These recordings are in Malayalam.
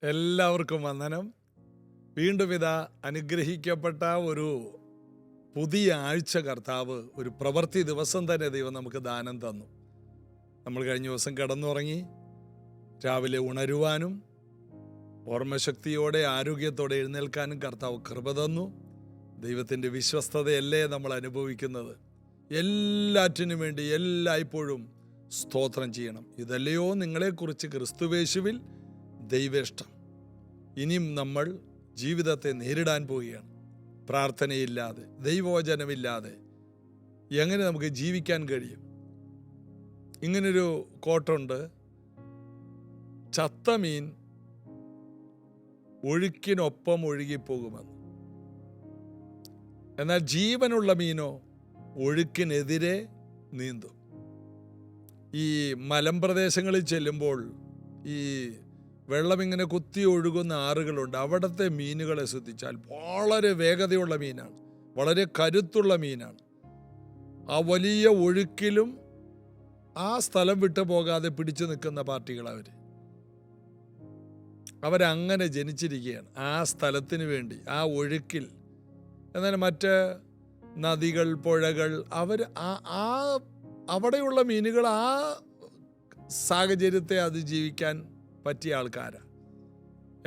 എല്ലാവർക്കും വന്ദനം. വീണ്ടും ഇതാ അനുഗ്രഹിക്കപ്പെട്ട ഒരു പുതിയ ആഴ്ച കർത്താവ്, ഒരു പ്രവൃത്തി ദിവസം തന്നെ ദൈവം നമുക്ക് ദാനം തന്നു. നമ്മൾ കഴിഞ്ഞ ദിവസം കിടന്നുറങ്ങി, രാവിലെ ഉണരുവാനും ഓർമ്മശക്തിയോടെ ആരോഗ്യത്തോടെ എഴുന്നേൽക്കാനും കർത്താവ് കൃപ തന്നു. ദൈവത്തിൻ്റെ വിശ്വസ്തതയല്ലേ നമ്മൾ അനുഭവിക്കുന്നത്. എല്ലാറ്റിനും വേണ്ടി എല്ലായ്പ്പോഴും സ്തോത്രം ചെയ്യണം. ഇതല്ലയോ നിങ്ങളെക്കുറിച്ച് ക്രിസ്തുവേശുവിൽ ദൈവേഷ്ടം. ഇനിയും നമ്മൾ ജീവിതത്തെ നേരിടാൻ പോവുകയാണ്. പ്രാർത്ഥനയില്ലാതെ, ദൈവവചനമില്ലാതെ എങ്ങനെ നമുക്ക് ജീവിക്കാൻ കഴിയും? ഇങ്ങനൊരു കോട്ടുണ്ട്: ചത്ത മീൻ ഒഴുക്കിനൊപ്പം ഒഴുകിപ്പോകുമെന്ന്. എന്നാൽ ജീവനുള്ള മീനോ ഒഴുക്കിനെതിരെ നീന്തും. ഈ മലമ്പ്രദേശങ്ങളിൽ ചെല്ലുമ്പോൾ ഈ വെള്ളം ഇങ്ങനെ കുത്തി ഒഴുകുന്ന ആറുകളുണ്ട്. അവിടുത്തെ മീനുകളെ ശ്രദ്ധിച്ചാൽ വളരെ വേഗതയുള്ള മീനാണ്, വളരെ കരുത്തുള്ള മീനാണ്. ആ വലിയ ഒഴുക്കിലും ആ സ്ഥലം വിട്ടു പോകാതെ പിടിച്ചു നിൽക്കുന്ന പാർട്ടികൾ. അവരങ്ങനെ ജനിച്ചിരിക്കുകയാണ് ആ സ്ഥലത്തിന് വേണ്ടി, ആ ഒഴുക്കിൽ. എന്നാൽ മറ്റ് നദികൾ, പുഴകൾ, അവിടെയുള്ള മീനുകൾ ആ സാഹചര്യത്തെ അതിജീവിക്കാൻ പറ്റിയ ആൾക്കാരാണ്.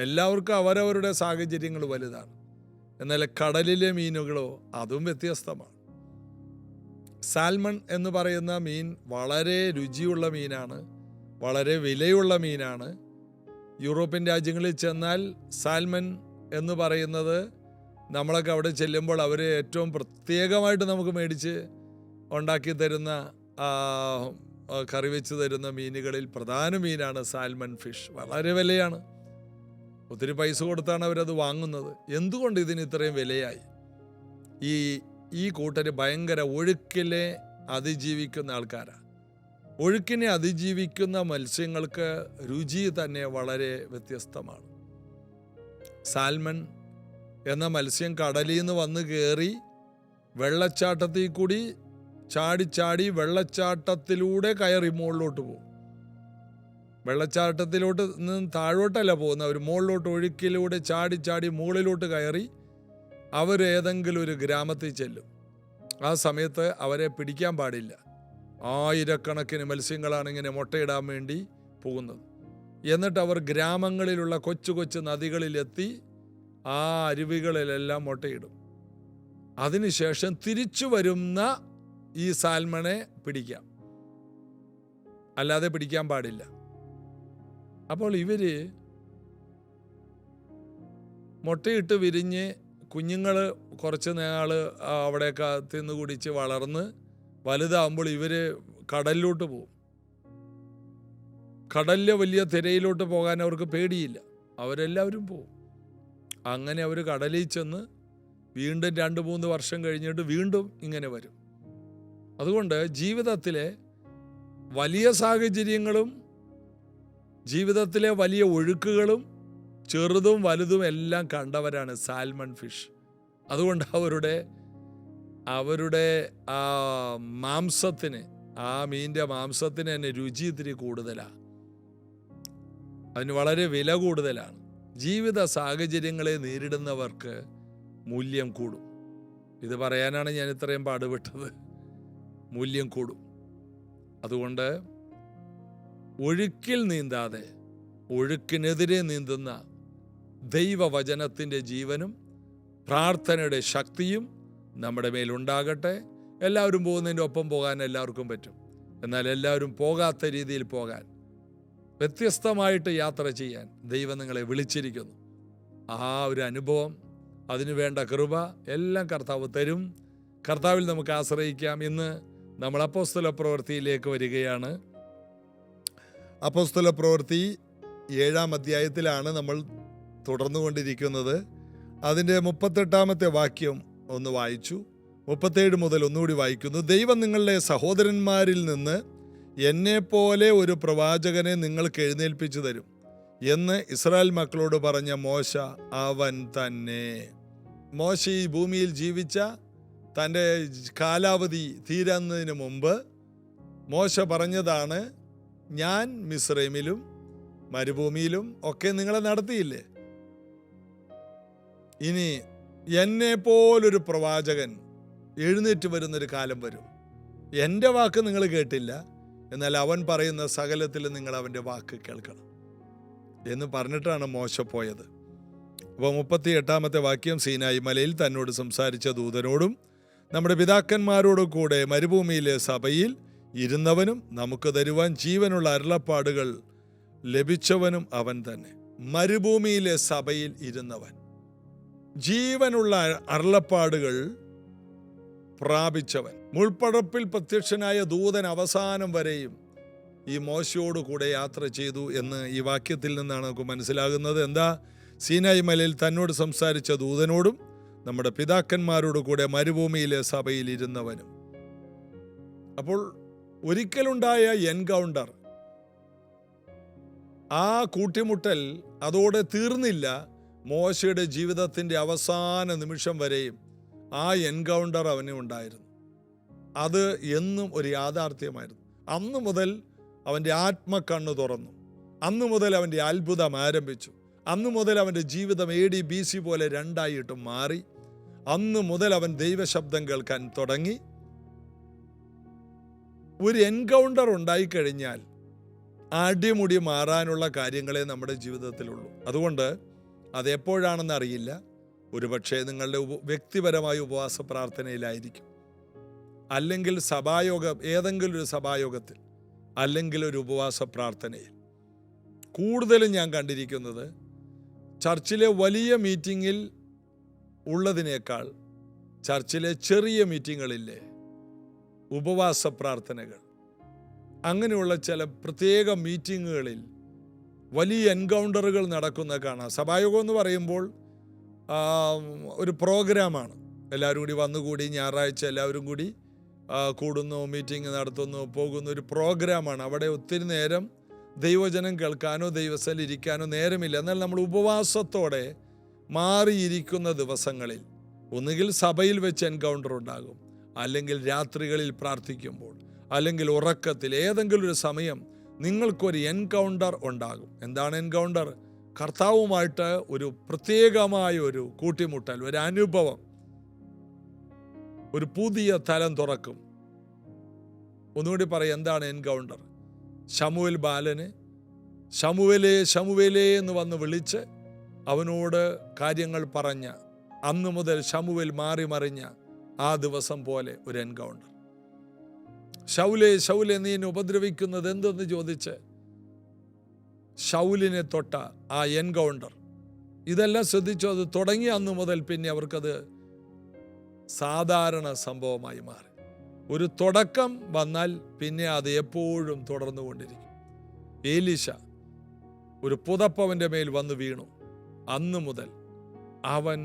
എല്ലാവർക്കും അവരവരുടെ സാഹചര്യങ്ങൾ വലുതാണ്. എന്നാൽ കടലിലെ മീനുകളോ അതും വ്യത്യസ്തമാണ്. സാൽമൺ എന്ന് പറയുന്ന മീൻ വളരെ രുചിയുള്ള മീനാണ്, വളരെ വിലയുള്ള മീനാണ്. യൂറോപ്യൻ രാജ്യങ്ങളിൽ ചെന്നാൽ സാൽമൺ എന്ന് പറയുന്നത്, നമ്മളൊക്കെ അവിടെ ചെല്ലുമ്പോൾ അവർ ഏറ്റവും പ്രത്യേകമായിട്ട് നമുക്ക് മേടിച്ച് ഉണ്ടാക്കി തരുന്ന, കറി വെച്ച് തരുന്ന മീനുകളിൽ പ്രധാന മീനാണ് സാൽമൺ ഫിഷ്. വളരെ വിലയാണ്, ഒത്തിരി പൈസ കൊടുത്താണ് അവരത് വാങ്ങുന്നത്. എന്തുകൊണ്ട് ഇതിന് ഇത്രയും വിലയായി? ഈ കൂട്ടര് ഭയങ്കര ഒഴുക്കിലെ അതിജീവിക്കുന്ന ആൾക്കാരാണ്. ഒഴുക്കിനെ അതിജീവിക്കുന്ന മത്സ്യങ്ങൾക്ക് രുചി തന്നെ വളരെ വ്യത്യസ്തമാണ്. സാൽമൺ എന്ന മത്സ്യം കടലിൽ നിന്ന് വന്ന് കയറി വെള്ളച്ചാട്ടത്തിൽ കൂടി ചാടി വെള്ളച്ചാട്ടത്തിലൂടെ കയറി മുകളിലോട്ട് പോകും. വെള്ളച്ചാട്ടത്തിലോട്ട് നിന്ന് താഴോട്ടല്ല പോകുന്നത്, അവർ മുകളിലോട്ട് ഒഴുക്കിലൂടെ ചാടി മുകളിലോട്ട് കയറി അവർ ഏതെങ്കിലും ഒരു ഗ്രാമത്തിൽ ചെല്ലും. ആ സമയത്ത് അവരെ പിടിക്കാൻ പാടില്ല. ആയിരക്കണക്കിന് മത്സ്യങ്ങളാണ് ഇങ്ങനെ മുട്ടയിടാൻ വേണ്ടി പോകുന്നത്. എന്നിട്ട് അവർ ഗ്രാമങ്ങളിലുള്ള കൊച്ചു കൊച്ചു നദികളിലെത്തി ആ അരുവികളിലെല്ലാം മുട്ടയിടും. അതിനുശേഷം തിരിച്ചു വരുന്ന ഈ സാൽമണെ പിടിക്കാം, അല്ലാതെ പിടിക്കാൻ പാടില്ല. അപ്പോൾ ഇവര് മുട്ടയിട്ട് വിരിഞ്ഞ് കുഞ്ഞുങ്ങൾ കുറച്ച് നാൾ അവിടെയൊക്കെ തിന്നു കുടിച്ച് വളർന്ന് വലുതാകുമ്പോൾ ഇവർ കടലിലോട്ട് പോകും. കടലിലെ വലിയ തിരയിലോട്ട് പോകാൻ അവർക്ക് പേടിയില്ല, അവരെല്ലാവരും പോകും. അങ്ങനെ അവർ കടലിൽ ചെന്ന് വീണ്ടും 2-3 വർഷം കഴിഞ്ഞിട്ട് വീണ്ടും ഇങ്ങനെ വരും. അതുകൊണ്ട് ജീവിതത്തിലെ വലിയ സാഹചര്യങ്ങളും ജീവിതത്തിലെ വലിയ ഒഴുക്കുകളും ചെറുതും വലുതും എല്ലാം കണ്ടവരാണ് സാൽമൺ ഫിഷ്. അതുകൊണ്ട് അവരുടെ ആ മാംസത്തിന്, ആ മീൻ്റെ മാംസത്തിന് തന്നെ രുചി ഇത്തിരി കൂടുതലാണ്, അതിന് വളരെ വില കൂടുതലാണ്. ജീവിത സാഹചര്യങ്ങളെ നേരിടുന്നവർക്ക് മൂല്യം കൂടും. ഇത് പറയാനാണ് ഞാൻ ഇത്രയും പാടുപെട്ടത്. മൂല്യം കൂടും. അതുകൊണ്ട് ഒഴുക്കിൽ നീന്താതെ ഒഴുക്കിനെതിരെ നീന്തുന്ന ദൈവവചനത്തിൻ്റെ ജീവനും പ്രാർത്ഥനയുടെ ശക്തിയും നമ്മുടെ മേലുണ്ടാകട്ടെ. എല്ലാവരും പോകുന്നതിൻ്റെ ഒപ്പം പോകാൻ എല്ലാവർക്കും പറ്റും. എന്നാൽ എല്ലാവരും പോകാത്ത രീതിയിൽ പോകാൻ, വ്യത്യസ്തമായിട്ട് യാത്ര ചെയ്യാൻ ദൈവം നിങ്ങളെ വിളിച്ചിരിക്കുന്നു. ആ ഒരു അനുഭവം, അതിനു വേണ്ട കൃപ എല്ലാം കർത്താവ് തരും. കർത്താവിൽ നമുക്ക് ആശ്രയിക്കാം. ഇന്ന് നമ്മൾ അപ്പോസ്തല പ്രവൃത്തിയിലേക്ക് വരികയാണ്. അപ്പോസ്തല പ്രവൃത്തി 7-ാം അധ്യായത്തിലാണ് നമ്മൾ തുടർന്നുകൊണ്ടിരിക്കുന്നത്. അതിൻ്റെ 38-ാമത്തെ വാക്യം ഒന്ന് വായിച്ചു. 37 മുതൽ ഒന്നുകൂടി വായിക്കുന്നു. ദൈവം നിങ്ങളുടെ സഹോദരന്മാരിൽ നിന്ന് എന്നെപ്പോലെ ഒരു പ്രവാചകനെ നിങ്ങൾക്ക് എഴുന്നേൽപ്പിച്ചു തരും എന്ന് ഇസ്രായേൽ മക്കളോട് പറഞ്ഞ മോശ അവൻ തന്നെ. മോശ ഈ ഭൂമിയിൽ ജീവിച്ച തൻ്റെ കാലാവധി തീരുന്നതിന് മുമ്പ് മോശ പറഞ്ഞതാണ്, ഞാൻ മിസ്രൈമിലും മരുഭൂമിയിലും ഒക്കെ നിങ്ങളെ നടത്തിയില്ലേ? ഇനി എന്നെ പോലൊരു പ്രവാചകൻ എഴുന്നേറ്റ് വരുന്നൊരു കാലം വരും. എൻ്റെ വാക്ക് നിങ്ങൾ കേട്ടില്ല, എന്നാൽ അവൻ പറയുന്ന സകലത്തിൽ നിങ്ങൾ അവൻ്റെ വാക്ക് കേൾക്കണം എന്ന് പറഞ്ഞിട്ടാണ് മോശ പോയത്. അപ്പോൾ 38-ാമത്തെ വാക്യം, സീനായി മലയിൽ തന്നോട് സംസാരിച്ച ദൂതനോടും നമ്മുടെ പിതാക്കന്മാരോടും കൂടെ മരുഭൂമിയിലെ സഭയിൽ ഇരുന്നവനും നമുക്ക് തരുവാൻ ജീവനുള്ള അരുളപ്പാടുകൾ ലഭിച്ചവനും അവൻ തന്നെ. മരുഭൂമിയിലെ സഭയിൽ ഇരുന്നവൻ, ജീവനുള്ള അരുളപ്പാടുകൾ പ്രാപിച്ചവൻ, മുൾപ്പടപ്പിൽ പ്രത്യക്ഷനായ ദൂതൻ അവസാനം വരെയും ഈ മോശയോട് കൂടെ യാത്ര ചെയ്തു എന്ന് ഈ വാക്യത്തിൽ നിന്നാണ് നമുക്ക് മനസ്സിലാകുന്നത്. എന്താ? സീനായി മലയിൽ തന്നോട് സംസാരിച്ച ദൂതനോടും നമ്മുടെ പിതാക്കന്മാരോട് കൂടെ മരുഭൂമിയിലെ സഭയിൽ ഇരുന്നവനും. അപ്പോൾ ഒരിക്കലുണ്ടായ എൻകൗണ്ടർ, ആ കൂട്ടിമുട്ടൽ അതോടെ തീർന്നില്ല. മോശയുടെ ജീവിതത്തിൻ്റെ അവസാന നിമിഷം വരെയും ആ എൻകൗണ്ടർ അവന് ഉണ്ടായിരുന്നു. അത് എന്നും ഒരു യാഥാർത്ഥ്യമായിരുന്നു. അന്നു മുതൽ അവൻ്റെ ആത്മക്കണ്ണ് തുറന്നു. അന്നു മുതൽ അവൻ്റെ അത്ഭുതം ആരംഭിച്ചു. അന്നു മുതൽ അവൻ്റെ ജീവിതം AD BC പോലെ രണ്ടായിട്ടും മാറി. അന്ന് മുതൽ അവൻ ദൈവശബ്ദം കേൾക്കാൻ തുടങ്ങി. ഒരു എൻകൗണ്ടർ ഉണ്ടായിക്കഴിഞ്ഞാൽ അടിമുടി മാറാനുള്ള കാര്യങ്ങളെ നമ്മുടെ ജീവിതത്തിലുള്ളൂ. അതുകൊണ്ട് അതെപ്പോഴാണെന്ന് അറിയില്ല. ഒരുപക്ഷെ നിങ്ങളുടെ വ്യക്തിപരമായ ഉപവാസ പ്രാർത്ഥനയിലായിരിക്കും, അല്ലെങ്കിൽ സഭായോഗം, ഏതെങ്കിലും ഒരു സഭായോഗത്തിൽ, അല്ലെങ്കിൽ ഒരു ഉപവാസ പ്രാർത്ഥനയിൽ. കൂടുതലും ഞാൻ കണ്ടിരിക്കുന്നത് ചർച്ചിലെ വലിയ മീറ്റിങ്ങിൽ ഉള്ളതിനേക്കാൾ ചർച്ചിലെ ചെറിയ മീറ്റിങ്ങുകളിലെ ഉപവാസ പ്രാർത്ഥനകൾ, അങ്ങനെയുള്ള ചില പ്രത്യേക മീറ്റിങ്ങുകളിൽ വലിയ എൻകൗണ്ടറുകൾ നടക്കുന്ന കാണാം. സഭായോഗം എന്ന് പറയുമ്പോൾ ഒരു പ്രോഗ്രാമാണ്. എല്ലാവരും കൂടി വന്നുകൂടി ഞായറാഴ്ച എല്ലാവരും കൂടി കൂടുന്നു, മീറ്റിംഗ് നടത്തുന്നു, പോകുന്ന ഒരു പ്രോഗ്രാമാണ്. അവിടെ ഒത്തിരി നേരം ദൈവജനം കേൾക്കാനോ ദൈവസ്ഥലിൽ ഇരിക്കാനോ നേരമില്ല. എന്നാൽ നമ്മൾ ഉപവാസത്തോടെ മാറിയിരിക്കുന്ന ദിവസങ്ങളിൽ ഒന്നുകിൽ സഭയിൽ വെച്ച് എൻകൗണ്ടർ ഉണ്ടാകും, അല്ലെങ്കിൽ രാത്രികളിൽ പ്രാർത്ഥിക്കുമ്പോൾ, അല്ലെങ്കിൽ ഉറക്കത്തിൽ, ഏതെങ്കിലും ഒരു സമയം നിങ്ങൾക്കൊരു എൻകൗണ്ടർ ഉണ്ടാകും. എന്താണ് എൻകൗണ്ടർ? കർത്താവുമായിട്ട് ഒരു പ്രത്യേകമായ ഒരു കൂട്ടിമുട്ടൽ, ഒരു അനുഭവം, ഒരു പുതിയ തലം തുറക്കും. ഒന്നുകൂടി പറയാം, എന്താണ് എൻകൗണ്ടർ? ശമൂവേൽ ബാലന് ശമൂവേലേ ശമൂവേലേ എന്ന് വന്ന് വിളിച്ച് അവനോട് കാര്യങ്ങൾ പറഞ്ഞ അന്ന് മുതൽ ശമൂവേൽ മാറി മറിഞ്ഞ ആ ദിവസം പോലെ ഒരു എൻകൗണ്ടർ. ശൗലേ ശൗലേ നീ എന്നെ ഉപദ്രവിക്കുന്നത് എന്തെന്ന് ചോദിച്ച് ശൗലിനെ തൊട്ട ആ എൻകൗണ്ടർ, ഇതെല്ലാം ശ്രദ്ധിച്ചു. അത് തുടങ്ങി അന്ന് മുതൽ പിന്നെ അവർക്കത് സാധാരണ സംഭവമായി മാറി. ഒരു തുടക്കം വന്നാൽ പിന്നെ അത് എപ്പോഴും തുടർന്നുകൊണ്ടിരിക്കും. ഏലീശ ഒരു പുതപ്പവൻ്റെ മേൽ വന്ന് വീണു. അന്ന് മുതൽ അവൻ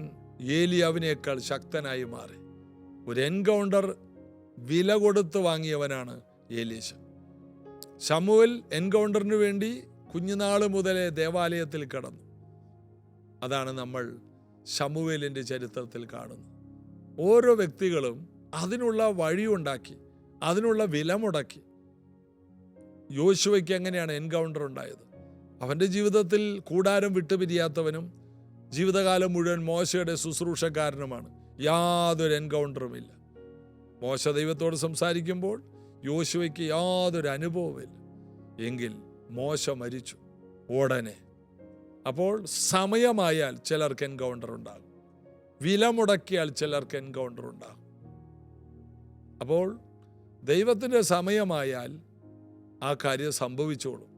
ഏലിയാവിനേക്കാൾ ശക്തനായി മാറി. ഒരു എൻകൗണ്ടർ വില കൊടുത്ത് വാങ്ങിയവനാണ് ഏലീശ. ശമൂവേൽ എൻകൗണ്ടറിന് വേണ്ടി കുഞ്ഞുനാള് മുതലേ ദേവാലയത്തിൽ കടന്നു. അതാണ് നമ്മൾ ശമൂവേലിൻ്റെ ചരിത്രത്തിൽ കാണുന്നത്. ഓരോ വ്യക്തികളും അതിനുള്ള വഴിയുണ്ടാക്കി, അതിനുള്ള വില മുടക്കി. യോശുവയ്ക്ക് എങ്ങനെയാണ് എൻകൗണ്ടർ ഉണ്ടായത്? അവൻ്റെ ജീവിതത്തിൽ കൂടാരം വിട്ടുപിരിയാത്തവനും ജീവിതകാലം മുഴുവൻ മോശയുടെ ശുശ്രൂഷക്കാരനുമാണ്. യാതൊരു എൻകൗണ്ടറുമില്ല. മോശ ദൈവത്തോട് സംസാരിക്കുമ്പോൾ യോശുവയ്ക്ക് യാതൊരു അനുഭവമില്ല. എങ്കിൽ മോശ മരിച്ചു ഉടനെ. അപ്പോൾ സമയമായാൽ ചിലർക്ക് എൻകൗണ്ടർ ഉണ്ടാകും, വില മുടക്കിയാൽ ചിലർക്ക് എൻകൗണ്ടർ ഉണ്ടാകും. അപ്പോൾ ദൈവത്തിൻ്റെ സമയമായാൽ ആ കാര്യം സംഭവിച്ചോളും.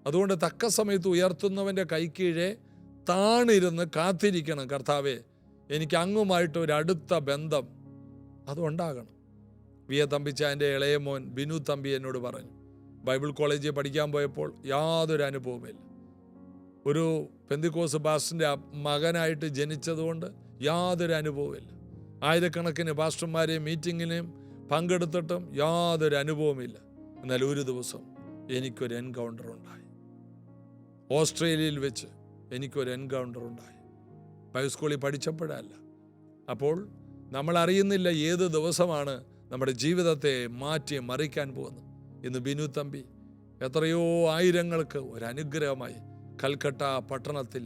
അതുകൊണ്ട് തക്ക സമയത്ത് ഉയർത്തുന്നവൻ്റെ കൈക്കീഴെ താണിരുന്ന് കാത്തിരിക്കണം. കർത്താവേ, എനിക്ക് അങ്ങുമായിട്ട് ഒരു അടുത്ത ബന്ധം അതുണ്ടാകണം. വിയ തമ്പിച്ചാൻ്റെ ഇളയ മോൻ ബിനു തമ്പി എന്നോട് പറഞ്ഞു, ബൈബിൾ കോളേജിൽ പഠിക്കാൻ പോയപ്പോൾ യാതൊരു അനുഭവമില്ല. ഒരു പെന്തിക്കോസ് പാസ്റ്ററിൻ്റെ മകനായിട്ട് ജനിച്ചതുകൊണ്ട് യാതൊരു അനുഭവമില്ല. ആയിരക്കണക്കിന് പാസ്റ്റർമാരെയും മീറ്റിങ്ങിനെയും പങ്കെടുത്തിട്ടും യാതൊരു അനുഭവമില്ല. എന്നാൽ ഒരു ദിവസം എനിക്കൊരു എൻകൗണ്ടർ ഉണ്ടായി. ഓസ്ട്രേലിയയിൽ വെച്ച് എനിക്കൊരു എൻകൗണ്ടർ ഉണ്ടായി. ബൈബിൾ സ്കൂളിൽ പഠിച്ചപ്പോഴല്ല. അപ്പോൾ നമ്മൾ അറിയുന്നില്ല ഏത് ദിവസമാണ് നമ്മുടെ ജീവിതത്തെ മാറ്റി മറിക്കാൻ പോകുന്നത്. ഇന്ന് ബിനു തമ്പി എത്രയോ ആയിരങ്ങൾക്ക് ഒരു അനുഗ്രഹമായി കൽക്കട്ട പട്ടണത്തിൽ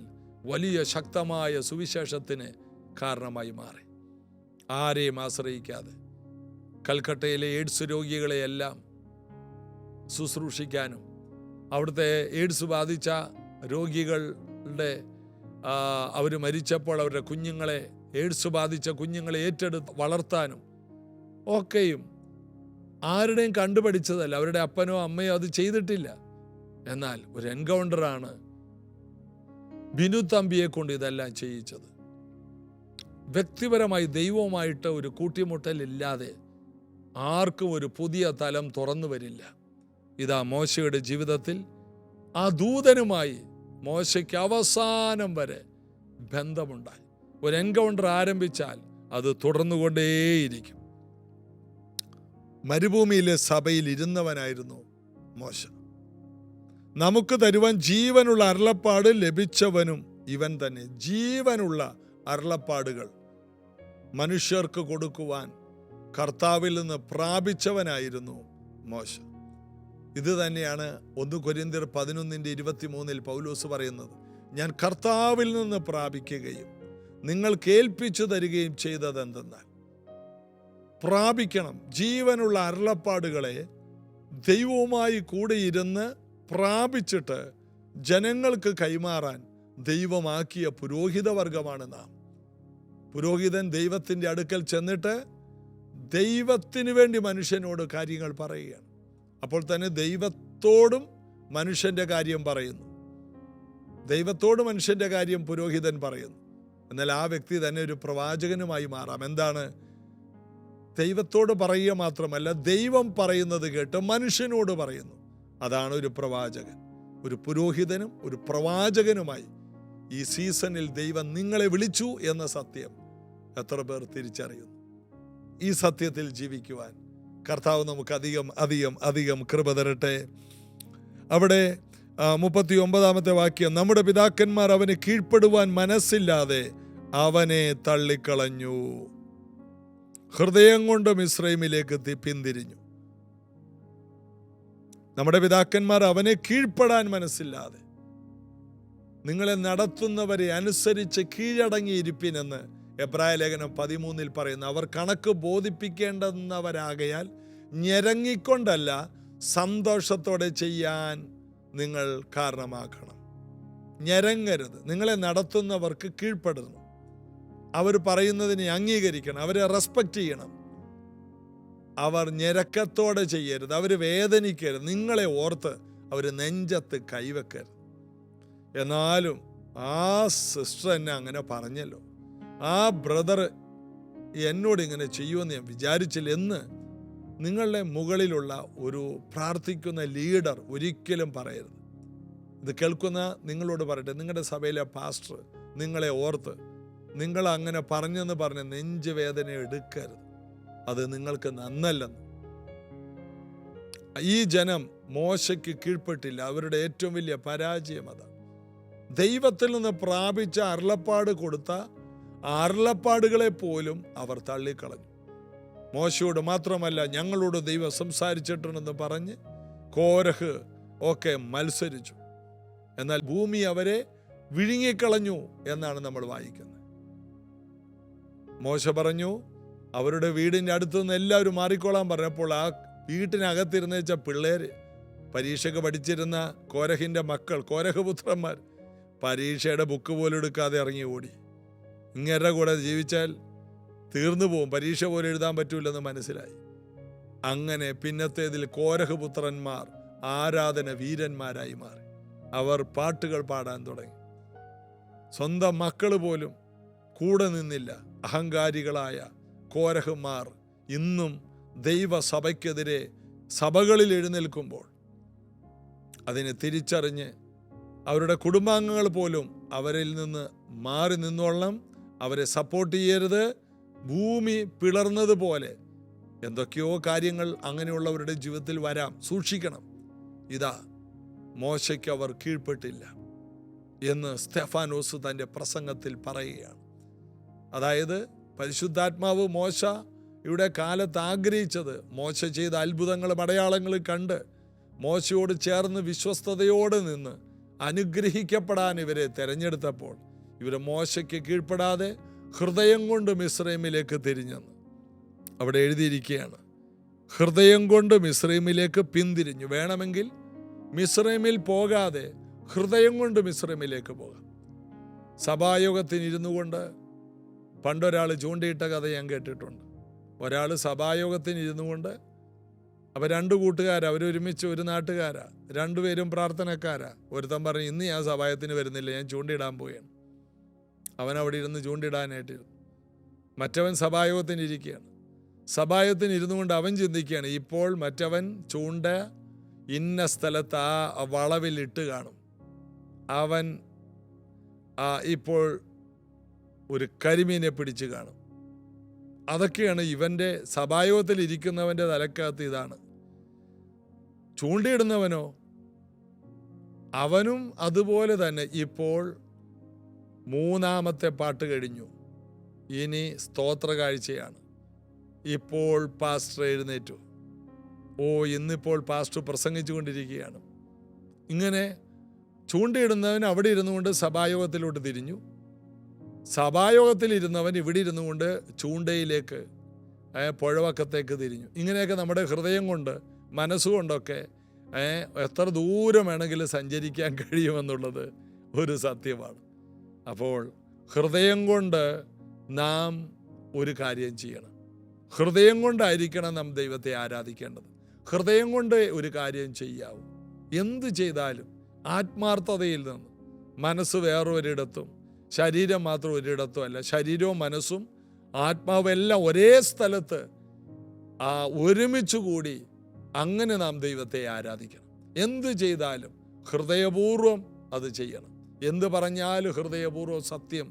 വലിയ ശക്തമായ സുവിശേഷത്തിന് കാരണമായി മാറി. ആരെയും ആശ്രയിക്കാതെ കൽക്കട്ടയിലെ എയ്ഡ്സ് രോഗികളെയെല്ലാം ശുശ്രൂഷിക്കാനും അവിടുത്തെ എയ്ഡ്സ് ബാധിച്ച രോഗികളുടെ അവർ മരിച്ചപ്പോൾ അവരുടെ കുഞ്ഞുങ്ങളെ, എയ്ഡ്സ് ബാധിച്ച കുഞ്ഞുങ്ങളെ ഏറ്റെടുത്ത് വളർത്താനും ഒക്കെയും ആരുടെയും കണ്ടുപഠിച്ചതല്ല. അവരുടെ അപ്പനോ അമ്മയോ അത് ചെയ്തിട്ടില്ല. എന്നാൽ ഒരു എൻകൗണ്ടറാണ് ബിനു തമ്പിയെ കൊണ്ട് ഇതെല്ലാം ചെയ്യിച്ചത്. വ്യക്തിപരമായി ദൈവവുമായിട്ട് ഒരു കൂട്ടിമുട്ടലില്ലാതെ ആർക്കും ഒരു പുതിയ തലം തുറന്നു വരില്ല. ഇതാ മോശയുടെ ജീവിതത്തിൽ ആ ദൂതനുമായി മോശയ്ക്ക് അവസാനം വരെ ബന്ധമുണ്ടായി. ഒരു എൻകൗണ്ടർ ആരംഭിച്ചാൽ അത് തുടർന്നുകൊണ്ടേയിരിക്കും. മരുഭൂമിയിലെ സഭയിൽ ഇരുന്നവനായിരുന്നു മോശ. നമുക്ക് തരുവാൻ ജീവനുള്ള അരുളപ്പാട് ലഭിച്ചവനും ഇവൻ തന്നെ. ജീവനുള്ള അരുളപ്പാടുകൾ മനുഷ്യർക്ക് കൊടുക്കുവാൻ കർത്താവിൽ നിന്ന് പ്രാപിച്ചവനായിരുന്നു മോശ. ഇത് തന്നെയാണ് 1 കൊരിന്ത്യർ 11:23 പൗലോസ് പറയുന്നത്. ഞാൻ കർത്താവിൽ നിന്ന് പ്രാപിക്കുകയും നിങ്ങൾ കേൾപ്പിച്ചു തരികയും ചെയ്തതെന്തെന്നാൽ. പ്രാപിക്കണം. ജീവനുള്ള അരുളപ്പാടുകളെ ദൈവവുമായി കൂടെ ഇരുന്ന് പ്രാപിച്ചിട്ട് ജനങ്ങൾക്ക് കൈമാറാൻ ദൈവമാക്കിയ പുരോഹിതവർഗമാണ് നാം. പുരോഹിതൻ ദൈവത്തിൻ്റെ അടുക്കൽ ചെന്നിട്ട് ദൈവത്തിന് വേണ്ടി മനുഷ്യനോട് കാര്യങ്ങൾ പറയുകയാണ്. അപ്പോൾ തന്നെ ദൈവത്തോടും മനുഷ്യൻ്റെ കാര്യം പറയുന്നു. ദൈവത്തോട് മനുഷ്യൻ്റെ കാര്യം പുരോഹിതൻ പറയുന്നു. എന്നാൽ ആ വ്യക്തി തന്നെ ഒരു പ്രവാചകനുമായി മാറാം. എന്താണ്? ദൈവത്തോട് പറയുക മാത്രമല്ല, ദൈവം പറയുന്നത് കേട്ട് മനുഷ്യനോട് പറയുന്നു. അതാണ് ഒരു പ്രവാചകൻ. ഒരു പുരോഹിതനും ഒരു പ്രവാചകനുമായി ഈ സീസണിൽ ദൈവം നിങ്ങളെ വിളിച്ചു എന്ന സത്യം എത്ര പേർ തിരിച്ചറിയുന്നു? ഈ സത്യത്തിൽ ജീവിക്കുവാൻ കർത്താവ് നമുക്ക് അധികം അധികം അധികം കൃപ തരട്ടെ. അവിടെ 39 വാക്യം, നമ്മുടെ പിതാക്കന്മാർ അവന് കീഴ്പ്പെടുവാൻ മനസ്സില്ലാതെ അവനെ തള്ളിക്കളഞ്ഞു, ഹൃദയം കൊണ്ട് മിസ്രൈമിലേക്ക് പിന്തിരിഞ്ഞു. നമ്മുടെ പിതാക്കന്മാർ അവനെ കീഴ്പ്പെടാൻ മനസ്സില്ലാതെ, നിങ്ങളെ നടത്തുന്നവരെ അനുസരിച്ച് കീഴടങ്ങിയിരിപ്പിനെന്ന് എബ്രായ ലേഖനം 13 പറയുന്നു. അവർ കണക്ക് ബോധിപ്പിക്കേണ്ടുന്നവരാകയാൽ ഞെരങ്ങിക്കൊണ്ടല്ല, സന്തോഷത്തോടെ ചെയ്യാൻ നിങ്ങൾ കാരണമാക്കണം. ഞെരങ്ങരുത്. നിങ്ങളെ നടത്തുന്നവർക്ക് കീഴ്പ്പെടണം. അവർ പറയുന്നതിനെ അംഗീകരിക്കണം. അവരെ റെസ്പെക്റ്റ് ചെയ്യണം. അവർ ഞെരക്കത്തോടെ ചെയ്യരുത്. അവർ വേദനിക്കരുത്. നിങ്ങളെ ഓർത്ത് അവർ നെഞ്ചത്ത് കൈവെക്കരുത്. എന്നാലും ആ സിസ്റ്റർ എന്നെ അങ്ങനെ പറഞ്ഞല്ലോ, ആ ബ്രദർ എന്നോട് ഇങ്ങനെ ചെയ്യുമെന്ന് ഞാൻ വിചാരിച്ചില്ല എന്ന് നിങ്ങളുടെ മുകളിലുള്ള ഒരു പ്രാർത്ഥിക്കുന്ന ലീഡർ ഒരിക്കലും പറയരുത്. ഇത് കേൾക്കുന്ന നിങ്ങളോട് പറയട്ടെ, നിങ്ങളുടെ സഭയിലെ പാസ്റ്റർ നിങ്ങളെ ഓർത്ത് നിങ്ങൾ അങ്ങനെ പറഞ്ഞെന്ന് പറഞ്ഞ് നെഞ്ച് വേദന എടുക്കരുത്. അത് നിങ്ങൾക്ക് നന്നല്ലെന്ന്. ഈ ജനം മോശയ്ക്ക് കീഴ്പ്പെട്ടില്ല. അവരുടെ ഏറ്റവും വലിയ പരാജയം അതാണ്. ദൈവത്തിൽ നിന്ന് പ്രാപിച്ച അരുളപ്പാട് കൊടുത്ത അരുളപ്പാടുകളെ പോലും അവർ തള്ളിക്കളഞ്ഞു. മോശയോട് മാത്രമല്ല, ഞങ്ങളോട് ദൈവം സംസാരിച്ചിട്ടുണ്ടെന്ന് പറഞ്ഞ് കോരഹ് ഒക്കെ മത്സരിച്ചു. എന്നാൽ ഭൂമി അവരെ വിഴുങ്ങിക്കളഞ്ഞു എന്നാണ് നമ്മൾ വായിക്കുന്നത്. മോശ പറഞ്ഞു, അവരുടെ വീടിൻ്റെ അടുത്തു നിന്ന് എല്ലാവരും മാറിക്കോളാൻ പറഞ്ഞപ്പോൾ ആ വീട്ടിനകത്തിരുന്ന് വെച്ച പിള്ളേര്, പരീക്ഷയ്ക്ക് പഠിച്ചിരുന്ന കോരഹിൻ്റെ മക്കൾ, കോരഹപുത്രന്മാർ, പരീക്ഷയുടെ ബുക്ക് പോലും എടുക്കാതെ ഇറങ്ങി ഓടി. ഇങ്ങരുടെ കൂടെ ജീവിച്ചാൽ തീർന്നു പോവും, പരീക്ഷ പോലും എഴുതാൻ പറ്റൂലെന്ന് മനസ്സിലായി. അങ്ങനെ പിന്നത്തേതിൽ കോരഹപുത്രന്മാർ ആരാധന വീരന്മാരായി മാറി. അവർ പാട്ടുകൾ പാടാൻ തുടങ്ങി. സ്വന്തം മക്കൾ പോലും കൂടെ നിന്നില്ല. അഹങ്കാരികളായ കോരഹന്മാർ ഇന്നും ദൈവസഭയ്ക്കെതിരെ സഭകളിൽ എഴുന്നേൽക്കുമ്പോൾ അതിനെ തിരിച്ചറിഞ്ഞ് അവരുടെ കുടുംബാംഗങ്ങൾ പോലും അവരിൽ നിന്ന് മാറി നിന്നോളണം, അവരെ സപ്പോർട്ട് ചെയ്യരുത്. ഭൂമി പിളർന്നതുപോലെ എന്തൊക്കെയോ കാര്യങ്ങൾ അങ്ങനെയുള്ളവരുടെ ജീവിതത്തിൽ വരാം, സൂക്ഷിക്കണം. ഇതാ, മോശയ്ക്ക് അവർ കീഴ്പ്പെട്ടില്ല എന്ന് സ്തെഫാനോസ് തൻ്റെ പ്രസംഗത്തിൽ പറയുകയാണ്. അതായത് പരിശുദ്ധാത്മാവ് മോശയുടെ കാലത്ത് ആഗ്രഹിച്ചത്, മോശ ചെയ്ത അത്ഭുതങ്ങളും അടയാളങ്ങളും കണ്ട് മോശയോട് ചേർന്ന് വിശ്വസ്തയോടെ നിന്ന് അനുഗ്രഹിക്കപ്പെടാൻ ഇവരെ തിരഞ്ഞെടുത്തപ്പോൾ ഇവർ മോശയ്ക്ക് കീഴ്പ്പെടാതെ ഹൃദയം കൊണ്ട് മിസ്രൈമിലേക്ക് തിരിഞ്ഞെന്ന് അവിടെ എഴുതിയിരിക്കുകയാണ്. ഹൃദയം കൊണ്ട് മിസ്രൈമിലേക്ക് പിന്തിരിഞ്ഞു. വേണമെങ്കിൽ മിസ്രൈമിൽ പോകാതെ ഹൃദയം കൊണ്ട് മിസ്രൈമിലേക്ക് പോകാം. സഭായോഗത്തിന് ഇരുന്നു കൊണ്ട് പണ്ടൊരാൾ ചൂണ്ടിയിട്ട കഥ ഞാൻ കേട്ടിട്ടുണ്ട്. ഒരാൾ സഭായോഗത്തിന് ഇരുന്നു കൊണ്ട്, അപ്പോൾ 2 കൂട്ടുകാരാ, അവരൊരുമിച്ച് ഒരു നാട്ടുകാരാ, 2 പേരും പ്രാർത്ഥനക്കാരാ. ഒരുത്തൻ പറഞ്ഞു, ഇന്ന് ഞാൻ സഭായത്തിന് വരുന്നില്ല, ഞാൻ ചൂണ്ടിയിടാൻ പോവുകയാണ്. അവൻ അവിടെ ഇരുന്ന് ചൂണ്ടിടാനായിട്ടിരുന്നു. മറ്റവൻ സഭായോഗത്തിന് ഇരിക്കുകയാണ്. സഭായത്തിന് ഇരുന്നു കൊണ്ട് അവൻ ചിന്തിക്കുകയാണ്, ഇപ്പോൾ മറ്റവൻ ചൂണ്ട ഇന്ന സ്ഥലത്ത് ആ വളവിൽ ഇട്ട് കാണും, അവൻ ഇപ്പോൾ ഒരു കരിമീനെ പിടിച്ച് കാണും. അതൊക്കെയാണ് ഇവൻ്റെ സഭായോഗത്തിൽ ഇരിക്കുന്നവൻ്റെ തലക്കകത്ത്. ഇതാണ്. ചൂണ്ടിയിടുന്നവനോ അവനും അതുപോലെ തന്നെ. ഇപ്പോൾ 3-ാമത്തെ പാട്ട് കഴിഞ്ഞു, ഇനി സ്തോത്ര കാഴ്ചയാണ്. ഇപ്പോൾ പാസ്റ്റർ എഴുന്നേറ്റു. ഇന്നിപ്പോൾ പാസ്റ്റർ പ്രസംഗിച്ചു കൊണ്ടിരിക്കുകയാണ്. ഇങ്ങനെ ചൂണ്ടിയിടുന്നവൻ അവിടെ ഇരുന്നു കൊണ്ട് സഭായോഗത്തിലോട്ട് തിരിഞ്ഞു. സഭായോഗത്തിൽ ഇരുന്നവൻ ഇവിടെ ഇരുന്നു കൊണ്ട് ചൂണ്ടയിലേക്ക്, പുഴവക്കത്തേക്ക് തിരിഞ്ഞു. ഇങ്ങനെയൊക്കെ നമ്മുടെ ഹൃദയം കൊണ്ട് മനസ്സുകൊണ്ടൊക്കെ എത്ര ദൂരം വേണമെങ്കിലും സഞ്ചരിക്കാൻ കഴിയുമെന്നുള്ളത് ഒരു സത്യമാണ്. അപ്പോൾ ഹൃദയം കൊണ്ട് നാം ഒരു കാര്യം ചെയ്യണം. ഹൃദയം കൊണ്ടായിരിക്കണം നാം ദൈവത്തെ ആരാധിക്കേണ്ടത്. ഹൃദയം കൊണ്ട് ഒരു കാര്യം ചെയ്യാവൂ. എന്ത് ചെയ്താലും ആത്മാർത്ഥതയിൽ നിന്ന്. മനസ്സ് വേറൊരിടത്തും ശരീരം മാത്രം ഒരിടത്തും അല്ല. ശരീരവും മനസ്സും ആത്മാവും എല്ലാം ഒരേ സ്ഥലത്ത് ഒരുമിച്ച് കൂടി അങ്ങനെ നാം ദൈവത്തെ ആരാധിക്കണം. എന്ത് ചെയ്താലും ഹൃദയപൂർവ്വം അത് ചെയ്യണം. എന്ത് പറഞ്ഞാലും ഹൃദയപൂർവ്വം സത്യം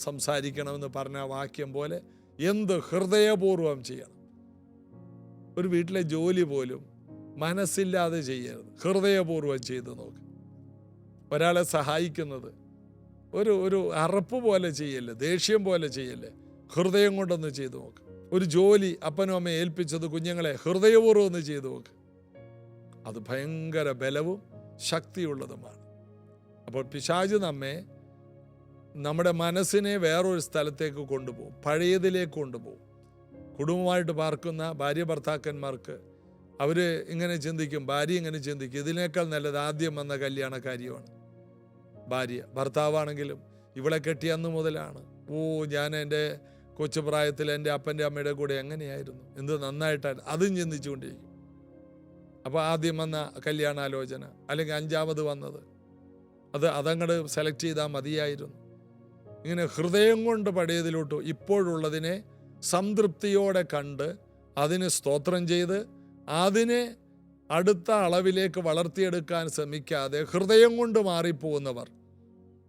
സംസാരിക്കണമെന്ന് പറഞ്ഞ വാക്യം പോലെ എന്ത് ഹൃദയപൂർവ്വം ചെയ്യണം. ഒരു വീട്ടിലെ ജോലി പോലും മനസ്സില്ലാതെ ചെയ്യരുത്, ഹൃദയപൂർവ്വം ചെയ്ത് നോക്ക്. ഒരാളെ സഹായിക്കുന്നത് ഒരു അറപ്പ് പോലെ ചെയ്യല്ലേ, ദേഷ്യം പോലെ ചെയ്യല്ലേ, ഹൃദയം കൊണ്ടൊന്ന് ചെയ്തു നോക്ക്. ഒരു ജോലി അപ്പനും അമ്മയും ഏൽപ്പിച്ചത് കുഞ്ഞുങ്ങളെ ഹൃദയപൂർവ്വം ഒന്ന് ചെയ്തു നോക്ക്. അത് ഭയങ്കര ബലവും ശക്തിയുള്ളതുമാണ്. അപ്പോൾ പിശാച് നമ്മുടെ മനസ്സിനെ വേറൊരു സ്ഥലത്തേക്ക് കൊണ്ടുപോകും, പഴയതിലേക്ക് കൊണ്ടുപോകും. കുടുംബമായിട്ട് പാർക്കുന്ന ഭാര്യ ഭർത്താക്കന്മാർക്ക് അവർ ഇങ്ങനെ ചിന്തിക്കും, ഭാര്യ ഇങ്ങനെ ചിന്തിക്കും, ഇതിനേക്കാൾ നല്ലത് ആദ്യം വന്ന കല്യാണക്കാരിയാണ് ഭാര്യ. ഭർത്താവാണെങ്കിലും ഇവളെ കെട്ടിയ അന്ന് മുതലാണ്, ഞാൻ എൻ്റെ കൊച്ചുപ്രായത്തിൽ എൻ്റെ അപ്പൻ്റെ അമ്മയുടെ കൂടെ എങ്ങനെയായിരുന്നു, എന്ത് നന്നായിട്ടായിരുന്നു, അതും ചിന്തിച്ചുകൊണ്ടിരിക്കും. അപ്പോൾ ആദ്യം വന്ന കല്യാണാലോചന അല്ലെങ്കിൽ 5ാമത് വന്നത് അതങ്ങോട്ട് സെലക്ട് ചെയ്താൽ മതിയായിരുന്നു. ഇങ്ങനെ ഹൃദയം കൊണ്ട് പഴയതിലോട്ട് ഇപ്പോഴുള്ളതിനെ സംതൃപ്തിയോടെ കണ്ട് അതിന് സ്തോത്രം ചെയ്ത് അതിനെ അടുത്ത അളവിലേക്ക് വളർത്തിയെടുക്കാൻ ശ്രമിക്കാതെ ഹൃദയം കൊണ്ട് മാറിപ്പോകുന്നവർ,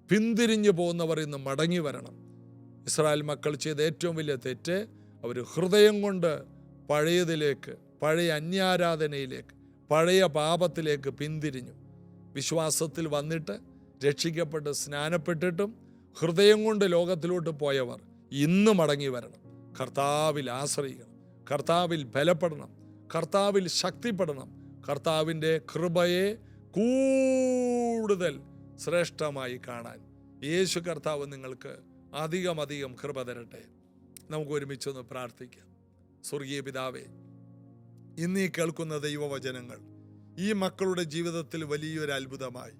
പിന്തിരിഞ്ഞു പോകുന്നവർ ഇന്ന് മടങ്ങി വരണം. ഇസ്രായേൽ മക്കൾ ചെയ്ത ഏറ്റവും വലിയ തെറ്റ്, അവർ ഹൃദയം കൊണ്ട് പഴയതിലേക്ക്, പഴയ അന്യാരാധനയിലേക്ക്, പഴയ പാപത്തിലേക്ക് പിന്തിരിഞ്ഞു. വിശ്വാസത്തിൽ വന്നിട്ട് രക്ഷിക്കപ്പെട്ട് സ്നാനപ്പെട്ടിട്ടും ഹൃദയം കൊണ്ട് ലോകത്തിലോട്ട് പോയവർ ഇന്ന് മടങ്ങി വരണം. കർത്താവിൽ ആശ്രയിക്കണം, കർത്താവിൽ ബലപ്പെടണം, കർത്താവിൽ ശക്തിപ്പെടണം. കർത്താവിൻ്റെ കൃപയെ കൂടുതൽ ശ്രേഷ്ഠമായി കാണാൻ യേശു കർത്താവ് നിങ്ങൾക്ക് അധികം കൃപ തരട്ടെ. നമുക്ക് ഒരുമിച്ചൊന്ന് പ്രാർത്ഥിക്കാം. സ്വർഗീയ പിതാവേ, ഇന്നീ കേൾക്കുന്ന ദൈവവചനങ്ങൾ ഈ മക്കളുടെ ജീവിതത്തിൽ വലിയൊരു അത്ഭുതമായി,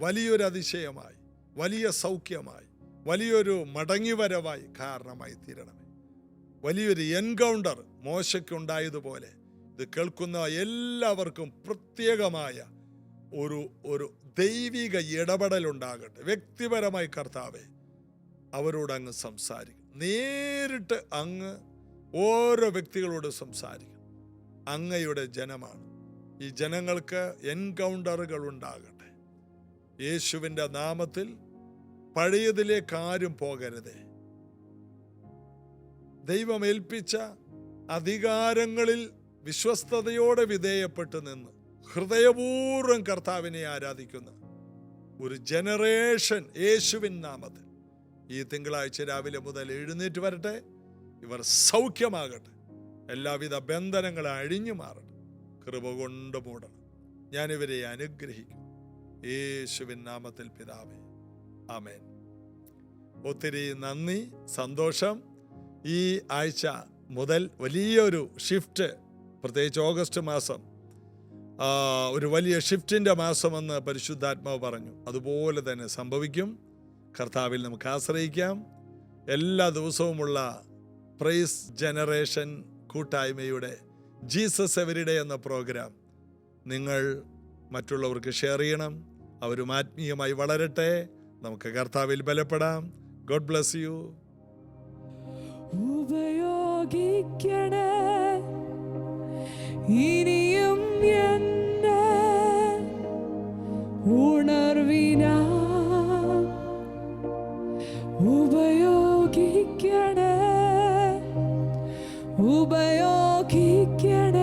വലിയൊരു അതിശയമായി, വലിയ സൗഖ്യമായി, വലിയൊരു മടങ്ങിവരവായി കാരണമായി തീരണമേ. വലിയൊരു എൻകൗണ്ടർ മോശയ്ക്കുണ്ടായതുപോലെ ഇത് കേൾക്കുന്ന എല്ലാവർക്കും പ്രത്യേകമായ ഒരു ദൈവിക ഇടപെടലുണ്ടാകട്ടെ. വ്യക്തിപരമായി കർത്താവെ അവരോട് അങ്ങ് സംസാരിക്കും. നേരിട്ട് അങ്ങ് ഓരോ വ്യക്തികളോട് സംസാരിക്കും. അങ്ങയുടെ ജനമാണ്. ഈ ജനങ്ങൾക്ക് എൻകൗണ്ടറുകൾ ഉണ്ടാകട്ടെ. യേശുവിൻ്റെ നാമത്തിൽ പഴയതിലേക്ക് ആരും പോകരുതേ. ദൈവം ഏൽപ്പിച്ച അധികാരങ്ങളിൽ വിശ്വസ്തയോടെ വിധേയപ്പെട്ട് നിന്ന് ഹൃദയപൂർവ്വം കർത്താവിനെ ആരാധിക്കുന്ന ഒരു ജനറേഷൻ യേശുവിൻ നാമത്തിൽ ഈ തിങ്കളാഴ്ച രാവിലെ മുതൽ എഴുന്നേറ്റ് വരട്ടെ. ഇവർ സൗഖ്യമാകട്ടെ. എല്ലാവിധ ബന്ധനങ്ങളും അഴിഞ്ഞു മാറട്ടെ. കൃപ കൊണ്ട് മൂടണം. ഞാനിവരെ അനുഗ്രഹിക്കും. യേശുവിൻ നാമത്തിൽ പിതാവേ, ആമേൻ. ഒത്തിരി നന്ദി, സന്തോഷം. ഈ ആഴ്ച മുതൽ വലിയൊരു ഷിഫ്റ്റ്, പ്രത്യേകിച്ച് ഓഗസ്റ്റ് മാസം ഒരു വലിയ ഷിഫ്റ്റിൻ്റെ മാസമെന്ന് പരിശുദ്ധാത്മാവ് പറഞ്ഞു. അതുപോലെ തന്നെ സംഭവിക്കും. കർത്താവിൽ നമുക്ക് ആശ്രയിക്കാം. എല്ലാ ദിവസവുമുള്ള പ്രൈസ് ജനറേഷൻ കൂട്ടായ്മയുടെ ജീസസ് എവരിഡേ എന്ന പ്രോഗ്രാം നിങ്ങൾ മറ്റുള്ളവർക്ക് ഷെയർ ചെയ്യണം. അവരും ആത്മീയമായി വളരട്ടെ. നമുക്ക് കർത്താവിൽ ബലപ്പെടാം. God bless you. ഉപയോഗിക്കണേ ഇനിയും എന്നെ ഉണർവിനാ, ഉപയോഗിക്കണേ ഉപയോഗിക്കണേ.